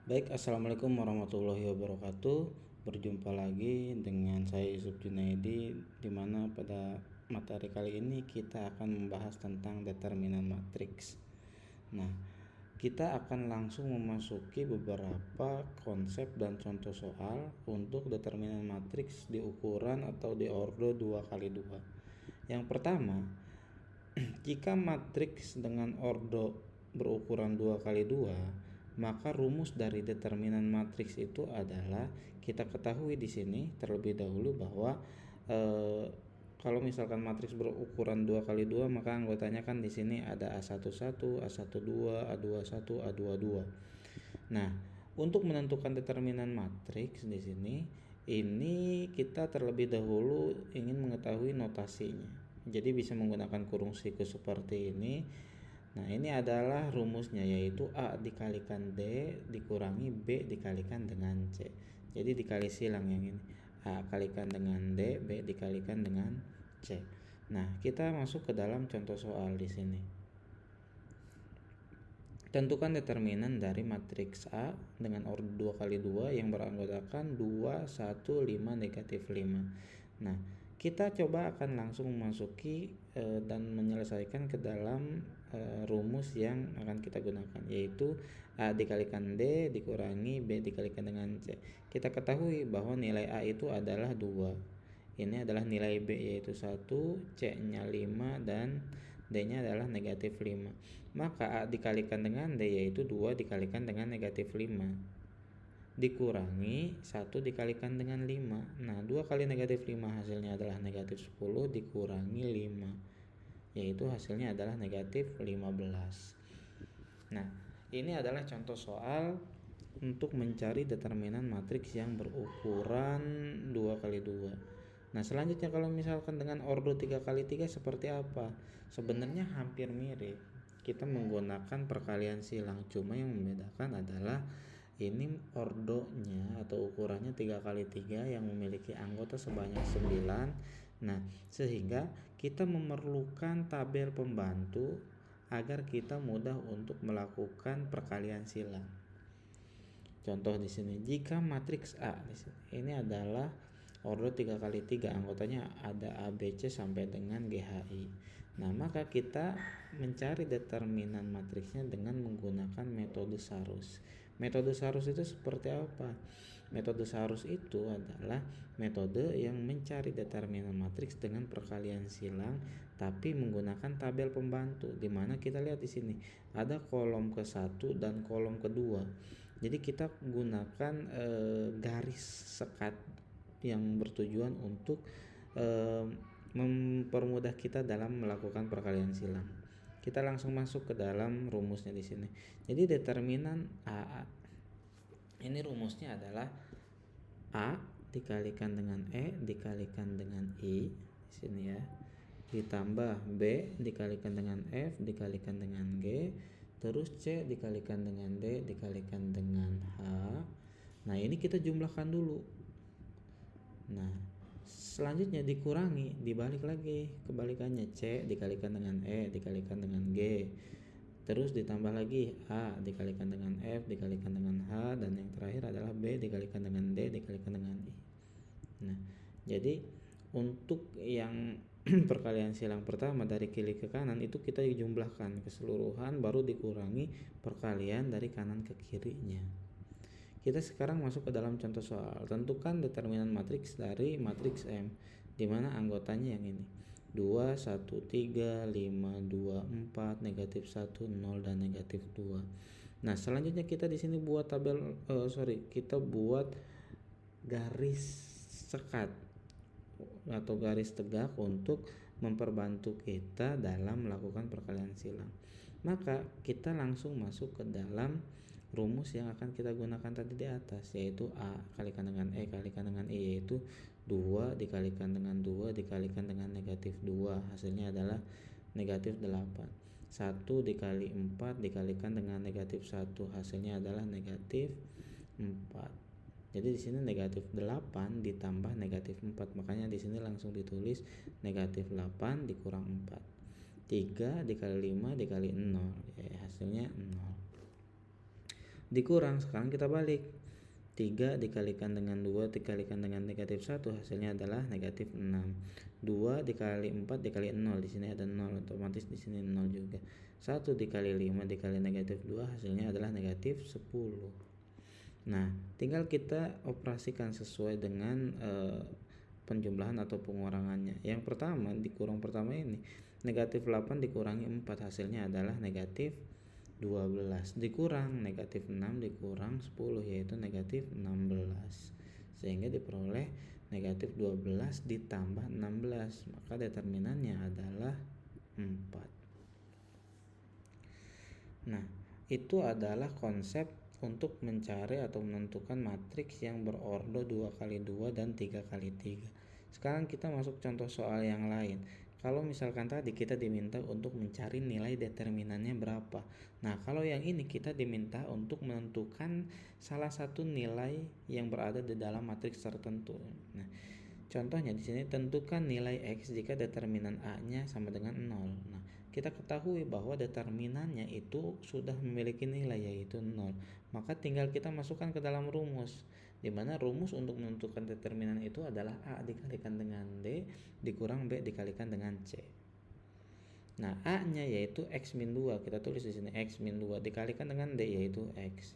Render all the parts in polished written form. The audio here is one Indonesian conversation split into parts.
Baik, Assalamualaikum warahmatullahi wabarakatuh. Berjumpa lagi dengan saya Yusuf Junaidi, di mana pada materi kali ini kita akan membahas tentang determinan matriks. Nah, kita akan langsung memasuki beberapa konsep dan contoh soal untuk determinan matriks di ukuran atau di ordo 2x2. Yang pertama, jika matriks dengan ordo berukuran 2x2, maka rumus dari determinan matriks itu adalah, kita ketahui di sini terlebih dahulu bahwa kalau misalkan matriks berukuran 2x2, maka anggotanya kan di sini ada A11, A12, A21, A22. Nah, untuk menentukan determinan matriks di sini, ini kita terlebih dahulu ingin mengetahui notasinya. Jadi bisa menggunakan kurung siku seperti ini. Nah, ini adalah rumusnya, yaitu A dikalikan D dikurangi B dikalikan dengan C. Jadi dikali silang yang ini. A kalikan dengan D, B dikalikan dengan C. Nah, kita masuk ke dalam contoh soal di sini. Tentukan determinan dari matriks A dengan ordo 2x2 yang beranggotakan 2, 1, 5, negatif 5. Nah, kita coba akan langsung memasuki dan menyelesaikan ke dalam rumus yang akan kita gunakan, yaitu A dikalikan D dikurangi B dikalikan dengan C. Kita ketahui bahwa nilai A itu adalah 2. Ini adalah nilai B, yaitu 1, C-nya 5, dan D-nya adalah negatif 5. Maka A dikalikan dengan D yaitu 2 dikalikan dengan negatif 5 dikurangi 1 dikalikan dengan 5. Nah, 2 kali negatif 5 hasilnya adalah negatif 10 dikurangi 5, yaitu hasilnya adalah negatif 15. Nah, ini adalah contoh soal untuk mencari determinan matriks yang berukuran 2x2. Nah, selanjutnya kalau misalkan dengan ordo 3x3 seperti apa? Sebenarnya hampir mirip. Kita menggunakan perkalian silang, cuma yang membedakan adalah ini ordonya atau ukurannya 3x3 yang memiliki anggota sebanyak 9. Nah, sehingga kita memerlukan tabel pembantu agar kita mudah untuk melakukan perkalian silang. Contoh di sini, jika matriks A di sini, ini adalah ordo 3x3, anggotanya ada ABC sampai dengan GHI. Nah, maka kita mencari determinan matriksnya dengan menggunakan metode Sarus. Metode Sarus itu seperti apa? Metode Sarus itu adalah metode yang mencari determinan matriks dengan perkalian silang tapi menggunakan tabel pembantu, di mana kita lihat di sini ada kolom ke-1 dan kolom kedua. Jadi kita gunakan garis sekat yang bertujuan untuk mempermudah kita dalam melakukan perkalian silang. Kita langsung masuk ke dalam rumusnya di sini. Jadi determinan A ini rumusnya adalah A dikalikan dengan E dikalikan dengan I di sini ya, ditambah B dikalikan dengan F dikalikan dengan G, terus C dikalikan dengan D dikalikan dengan H. Nah, ini kita jumlahkan dulu. Nah, selanjutnya dikurangi, dibalik lagi kebalikannya, C dikalikan dengan E dikalikan dengan G, terus ditambah lagi A dikalikan dengan F dikalikan dengan H, dan yang terakhir adalah B dikalikan dengan D dikalikan dengan I. Nah, jadi untuk yang perkalian silang pertama dari kiri ke kanan itu kita jumlahkan keseluruhan, baru dikurangi perkalian dari kanan ke kirinya. Kita sekarang masuk ke dalam contoh soal. Tentukan determinan matriks dari matriks M, di mana anggotanya yang ini 2, 1, 3, 5, 2, 4, negatif 1, 0, dan negatif 2. Nah, selanjutnya kita di sini buat tabel kita buat garis sekat atau garis tegak untuk memperbantu kita dalam melakukan perkalian silang. Maka kita langsung masuk ke dalam rumus yang akan kita gunakan tadi di atas, yaitu A kalikan dengan E kalikan dengan I, yaitu 2 dikalikan dengan 2 dikalikan dengan negatif 2, hasilnya adalah negatif 8. 1 dikali 4 dikalikan dengan negatif 1, hasilnya adalah negatif 4. Jadi di sini negatif 8 ditambah negatif 4, makanya di sini langsung ditulis negatif 8 dikurang 4. 3 dikali 5 dikali 0, ya, hasilnya 0. dikurang, sekarang kita balik, 3 dikalikan dengan 2 dikalikan dengan negatif 1 hasilnya adalah negatif 6. 2 dikali 4 dikali 0, di sini ada 0, otomatis di sini 0 juga. 1 dikali 5 dikali negatif 2 hasilnya adalah negatif 10. Nah, tinggal kita operasikan sesuai dengan penjumlahan atau pengurangannya. Yang pertama, dikurang pertama ini, negatif 8 dikurangi 4 hasilnya adalah negatif 12, dikurang negatif 6 dikurang 10 yaitu negatif 16, sehingga diperoleh negatif 12 ditambah 16, maka determinannya adalah 4. Nah, itu adalah konsep untuk mencari atau menentukan matriks yang berordo 2x2 dan 3x3. Sekarang kita masuk contoh soal yang lain. Kalau misalkan tadi kita diminta untuk mencari nilai determinannya berapa. Nah, kalau yang ini kita diminta untuk menentukan salah satu nilai yang berada di dalam matriks tertentu. Nah, contohnya di sini tentukan nilai X jika determinan A-nya sama dengan 0. Nah, kita ketahui bahwa determinannya itu sudah memiliki nilai yaitu 0. Maka tinggal kita masukkan ke dalam rumus, di mana rumus untuk menentukan determinan itu adalah A dikalikan dengan D dikurang B dikalikan dengan C. Nah, A-nya yaitu X min 2, kita tulis di sini X min 2 dikalikan dengan D yaitu X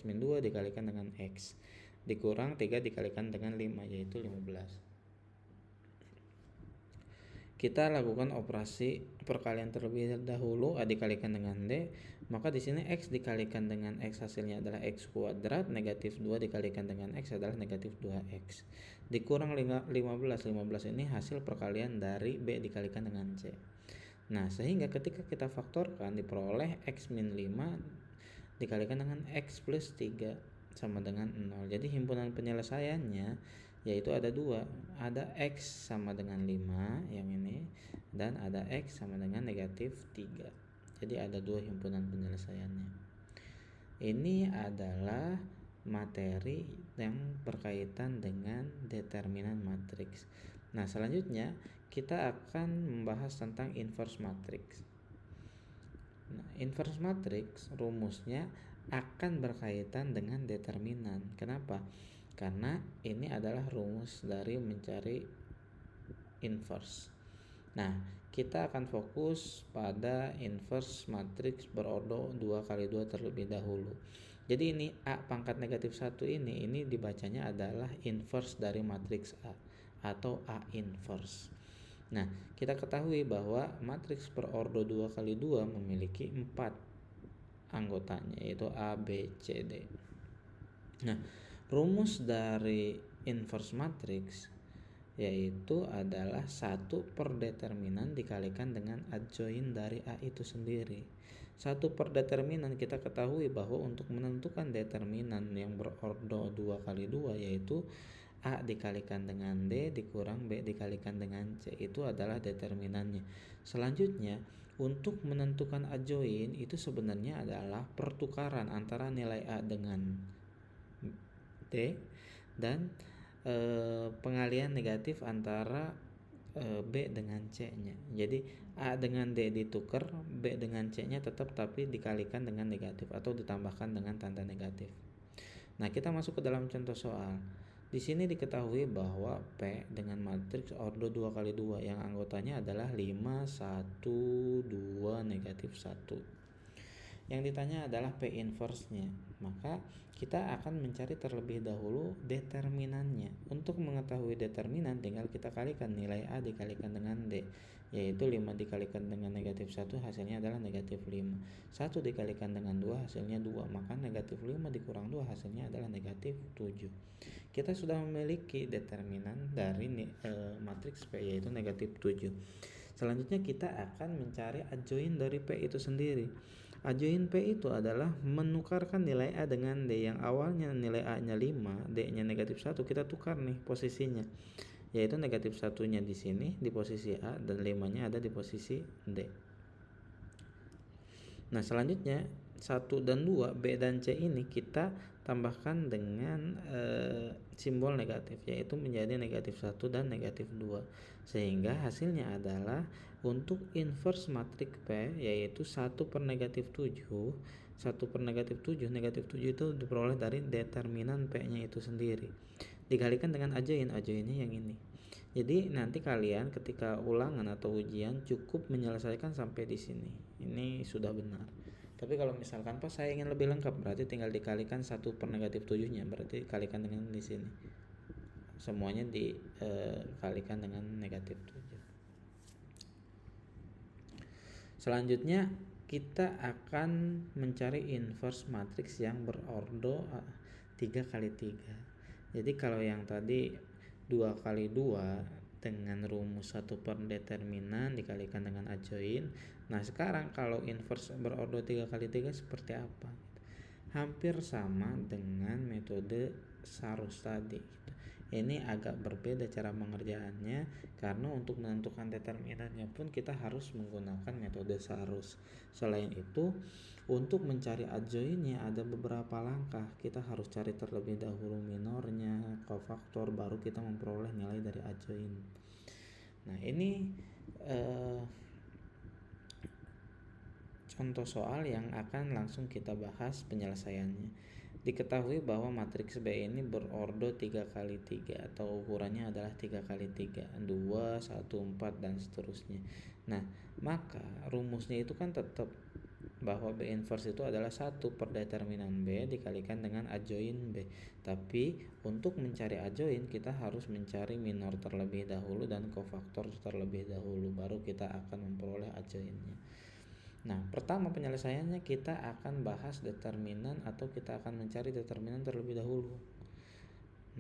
min 2 dikalikan dengan X dikurang 3 dikalikan dengan 5 yaitu 15. Kita lakukan operasi perkalian terlebih dahulu, A dikalikan dengan D, maka di sini X dikalikan dengan X hasilnya adalah X kuadrat, negatif 2 dikalikan dengan X adalah negatif 2X. Dikurang 15 ini hasil perkalian dari B dikalikan dengan C. Nah, sehingga ketika kita faktorkan diperoleh X min 5 dikalikan dengan X plus 3 sama dengan 0. Jadi himpunan penyelesaiannya yaitu ada 2, ada X sama dengan 5 yang ini, dan ada X sama dengan negatif 3. Jadi ada 2 himpunan penyelesaiannya. Ini adalah materi yang berkaitan dengan determinan matriks. Nah, selanjutnya kita akan membahas tentang inverse matrix. Nah, inverse matrix rumusnya akan berkaitan dengan determinan. Kenapa? Karena ini adalah rumus dari mencari inverse. Nah, kita akan fokus pada inverse matriks berordo 2x2 terlebih dahulu. Jadi ini A pangkat negatif 1 ini dibacanya adalah inverse dari matriks A atau A inverse. Nah, kita ketahui bahwa matriks berordo 2x2 memiliki 4 anggotanya yaitu A, B, C, D. Nah, rumus dari inverse matrix yaitu adalah 1 per determinan dikalikan dengan adjoin dari A itu sendiri. 1 per determinan kita ketahui bahwa untuk menentukan determinan yang berordo 2x2 yaitu A dikalikan dengan D dikurang B dikalikan dengan C, itu adalah determinannya. Selanjutnya, untuk menentukan adjoin itu sebenarnya adalah pertukaran antara nilai A dengan D dan pengalian negatif antara B dengan C-nya. Jadi A dengan D ditukar, B dengan C-nya tetap tapi dikalikan dengan negatif atau ditambahkan dengan tanda negatif. Nah, kita masuk ke dalam contoh soal. Di sini diketahui bahwa P dengan matriks ordo 2x2 yang anggotanya adalah 5, 1, 2, negatif 1. Yang ditanya adalah P inverse-nya. Maka kita akan mencari terlebih dahulu determinannya. Untuk mengetahui determinan tinggal kita kalikan nilai A dikalikan dengan D, yaitu 5 dikalikan dengan negatif 1 hasilnya adalah negatif 5. 1 dikalikan dengan 2 hasilnya 2, maka negatif 5 dikurang 2 hasilnya adalah negatif 7. Kita sudah memiliki determinan dari matriks P yaitu negatif 7. Selanjutnya kita akan mencari adjoin dari P itu sendiri. Adjoin P itu adalah menukarkan nilai A dengan D yang awalnya nilai A-nya 5, D-nya negatif 1, kita tukar nih posisinya. Yaitu negatif 1-nya di sini di posisi A dan 5-nya ada di posisi D. Nah, selanjutnya 1 dan 2, B dan C ini kita tambahkan dengan simbol negatif yaitu menjadi negatif 1 dan negatif 2. Sehingga hasilnya adalah untuk inverse matriks P yaitu 1 per negatif 7 1 per negatif 7 itu diperoleh dari determinan P-nya itu sendiri dikalikan dengan ajoinnya yang ini. Jadi nanti kalian ketika ulangan atau ujian cukup menyelesaikan sampai di sini, ini sudah benar. Tapi kalau misalkan pas saya ingin lebih lengkap, berarti tinggal dikalikan 1 per negatif 7 nya, berarti dikalikan dengan di sini semuanya dikalikan dengan negatif 7. Selanjutnya kita akan mencari inverse matriks yang berordo 3 kali 3. Jadi kalau yang tadi 2 kali 2 dengan rumus 1 per determinan dikalikan dengan adjoin. Nah sekarang kalau inverse berordo 3 kali 3 seperti apa? Hampir sama dengan metode Sarus tadi. Ini agak berbeda cara pengerjaannya karena untuk menentukan determinannya pun kita harus menggunakan metode Sarus. Selain itu, untuk mencari adjoinnya ada beberapa langkah. Kita harus cari terlebih dahulu minornya, kofaktor, baru kita memperoleh nilai dari adjoin. Nah ini contoh soal yang akan langsung kita bahas penyelesaiannya. Diketahui bahwa matriks B ini berordo 3 kali 3 atau ukurannya adalah 3 kali 3, 2, 1, 4 dan seterusnya. Nah, maka rumusnya itu kan tetap bahwa B inverse itu adalah 1 per determinan B dikalikan dengan adjoin B. Tapi untuk mencari adjoin kita harus mencari minor terlebih dahulu dan kofaktor terlebih dahulu, baru kita akan memperoleh adjoinnya. Nah, pertama penyelesaiannya kita akan bahas determinan atau kita akan mencari determinan terlebih dahulu.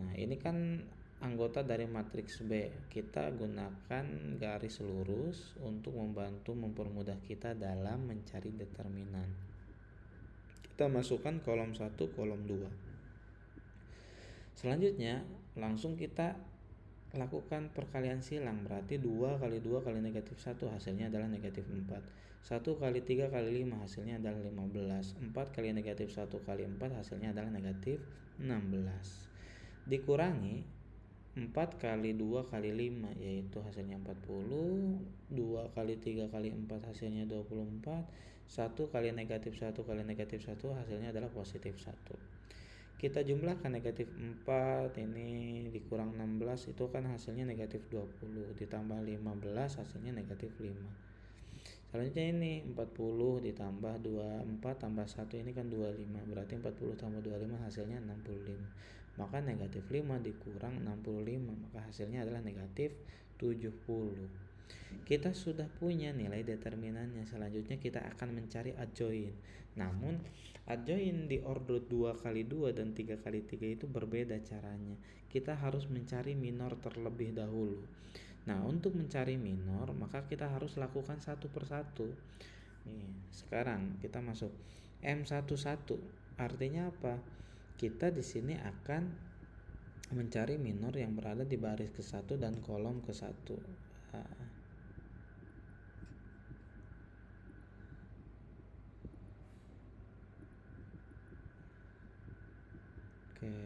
Nah, ini kan anggota dari matriks B. Kita gunakan garis lurus untuk membantu mempermudah kita dalam mencari determinan. Kita masukkan kolom 1, kolom 2. Selanjutnya, langsung kita lakukan perkalian silang, berarti 2 kali 2 kali negatif 1 hasilnya adalah negatif 4. 1 kali 3 kali 5 hasilnya adalah 15. 4 kali negatif 1 kali 4 hasilnya adalah negatif 16. Dikurangi 4 kali 2 kali 5 yaitu hasilnya 40. 2 kali 3 kali 4 hasilnya 24. 1 kali negatif 1 kali negatif 1 hasilnya adalah positif 1. Kita jumlahkan negatif 4 ini dikurang 16 itu kan hasilnya negatif 20, ditambah 15 hasilnya negatif 5. Selanjutnya ini 40 ditambah 24 tambah 1 ini kan 25, berarti 40 tambah 25 hasilnya 65. Maka negatif 5 dikurang 65, maka hasilnya adalah negatif 70. Kita sudah punya nilai determinannya. Selanjutnya kita akan mencari adjoin. Namun adjoin di ordo 2 kali 2 dan 3 kali 3 itu berbeda caranya. Kita harus mencari minor terlebih dahulu. Nah, untuk mencari minor maka kita harus lakukan satu persatu. Nih, sekarang kita masuk M11. Artinya apa? Kita di sini akan mencari minor yang berada di baris ke-1 dan kolom ke-1. Oke.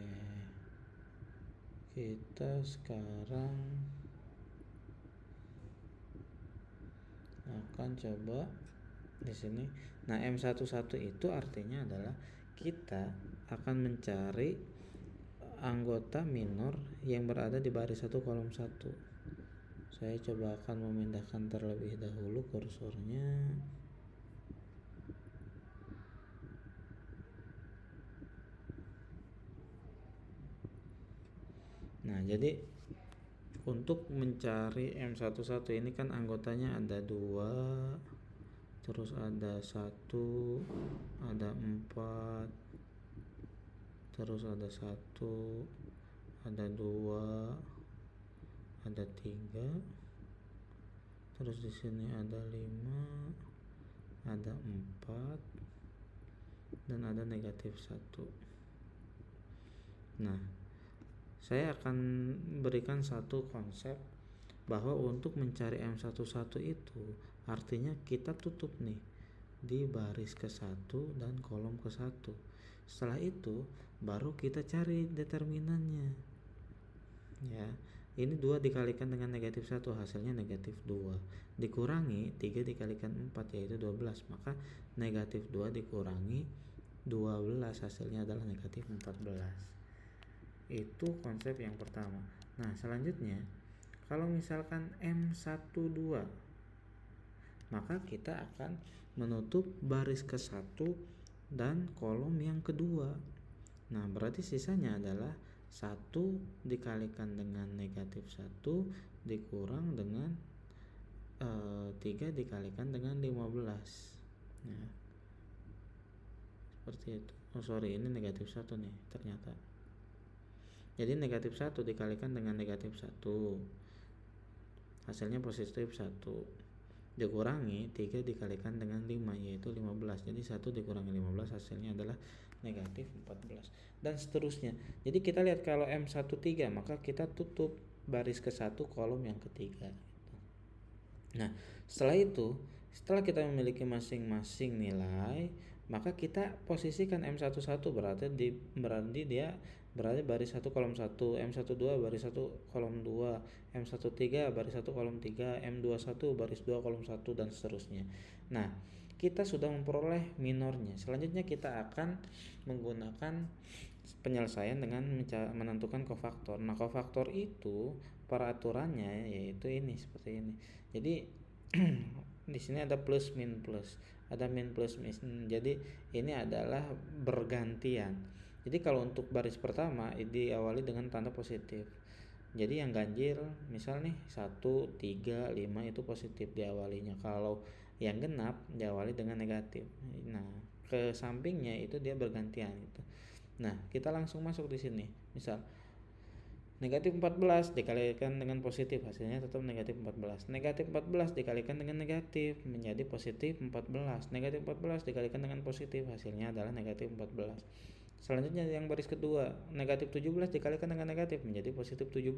Kita sekarang akan coba di sini. Nah, M11 itu artinya adalah kita akan mencari anggota minor yang berada di baris 1 kolom 1. Saya coba akan memindahkan terlebih dahulu kursornya. Nah, jadi untuk mencari M11 ini kan anggotanya ada 2, terus ada 1, ada 4, terus ada 1, ada 2, ada 3, terus di sini ada 5, ada 4, dan ada negatif 1. Nah, saya akan berikan satu konsep bahwa untuk mencari M11 itu artinya kita tutup nih di baris ke-1 dan kolom ke-1. Setelah itu baru kita cari determinannya. Ya. Ini 2 dikalikan dengan negatif 1 hasilnya negatif 2. Dikurangi 3 dikalikan 4 yaitu 12. Maka negatif 2 dikurangi 12 hasilnya adalah negatif 14. Itu konsep yang pertama. Nah selanjutnya, kalau misalkan M12, maka kita akan menutup baris ke-1 dan kolom yang kedua. Nah berarti sisanya adalah 1 dikalikan dengan negatif 1 dikurang dengan 3 dikalikan dengan 15. Nah seperti itu. Oh sorry, ini negatif 1 nih ternyata. Jadi negatif 1 dikalikan dengan negatif 1 hasilnya positif 1 dikurangi 3 dikalikan dengan 5 yaitu 15. Jadi 1 dikurangi 15 hasilnya adalah negatif 14 dan seterusnya. Jadi kita lihat kalau M13 maka kita tutup baris ke-1 kolom yang ketiga. Nah setelah itu, setelah kita memiliki masing-masing nilai, maka kita posisikan M11 berarti dia berarti baris 1 kolom 1, M12 baris 1 kolom 2, M13 baris 1 kolom 3, M21 baris 2 kolom 1 dan seterusnya. Nah, kita sudah memperoleh minornya. Selanjutnya kita akan menggunakan penyelesaian dengan menentukan kofaktor. Nah, kofaktor itu peraturannya yaitu ini seperti ini. Jadi di sini ada plus min plus, ada min plus min. Jadi ini adalah bergantian. Jadi kalau untuk baris pertama diawali dengan tanda positif. Jadi yang ganjil misal nih 1, 3, 5 itu positif diawalinya. Kalau yang genap diawali dengan negatif. Nah, ke sampingnya itu dia bergantian gitu. Nah, kita langsung masuk di sini. Misal negatif 14 dikalikan dengan positif hasilnya tetap negatif 14. Negatif 14 dikalikan dengan negatif menjadi positif 14. Negatif 14 dikalikan dengan positif hasilnya adalah negatif 14. Selanjutnya yang baris kedua, negatif 17 dikalikan dengan negatif menjadi positif 17.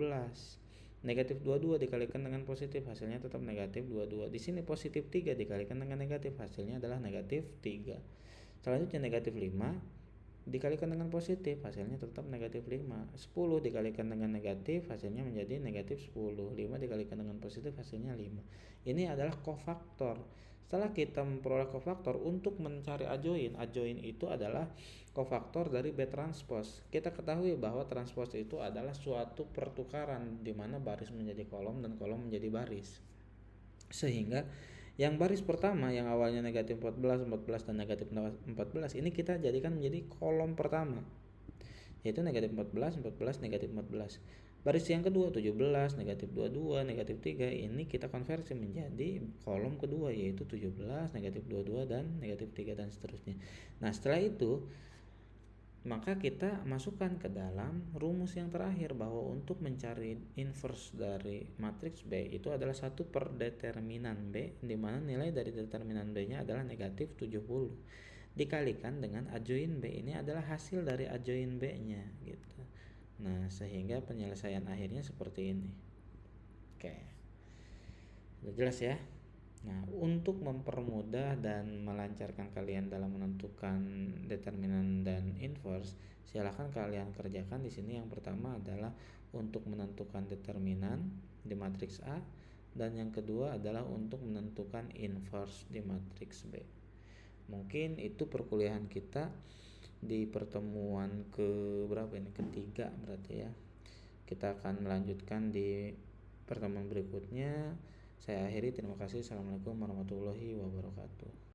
Negatif 22 dikalikan dengan positif hasilnya tetap negatif 22. Di sini positif 3 dikalikan dengan negatif hasilnya adalah negatif 3. Selanjutnya negatif 5 dikalikan dengan positif hasilnya tetap negatif 5. 10 dikalikan dengan negatif hasilnya menjadi negatif 10. 5 dikalikan dengan positif hasilnya 5. Ini adalah kofaktor. Setelah kita memperoleh kofaktor untuk mencari adjoin itu adalah kofaktor dari B transpose. Kita ketahui bahwa transpose itu adalah suatu pertukaran di mana baris menjadi kolom dan kolom menjadi baris. Sehingga yang baris pertama yang awalnya negatif 14, 14 dan negatif 14 ini kita jadikan menjadi kolom pertama, yaitu negatif 14, 14, negatif 14. Baris yang kedua 17, negatif 22, negatif 3 ini kita konversi menjadi kolom kedua yaitu 17, negatif 22 dan negatif 3 dan seterusnya. Nah setelah itu maka kita masukkan ke dalam rumus yang terakhir bahwa untuk mencari inverse dari matriks B itu adalah 1 per determinan B, di mana nilai dari determinan B nya adalah negatif 70 dikalikan dengan adjoin B, ini adalah hasil dari adjoin B nya gitu. Nah sehingga penyelesaian akhirnya seperti ini. Oke, udah jelas ya. Nah, untuk mempermudah dan melancarkan kalian dalam menentukan determinan dan inverse, silakan kalian kerjakan di sini. Yang pertama adalah untuk menentukan determinan di matriks A dan yang kedua adalah untuk menentukan inverse di matriks B. Mungkin itu perkuliahan kita di pertemuan ke berapa ini? Ketiga berarti ya. Kita akan melanjutkan di pertemuan berikutnya. Saya akhiri, terima kasih. Assalamualaikum warahmatullahi wabarakatuh.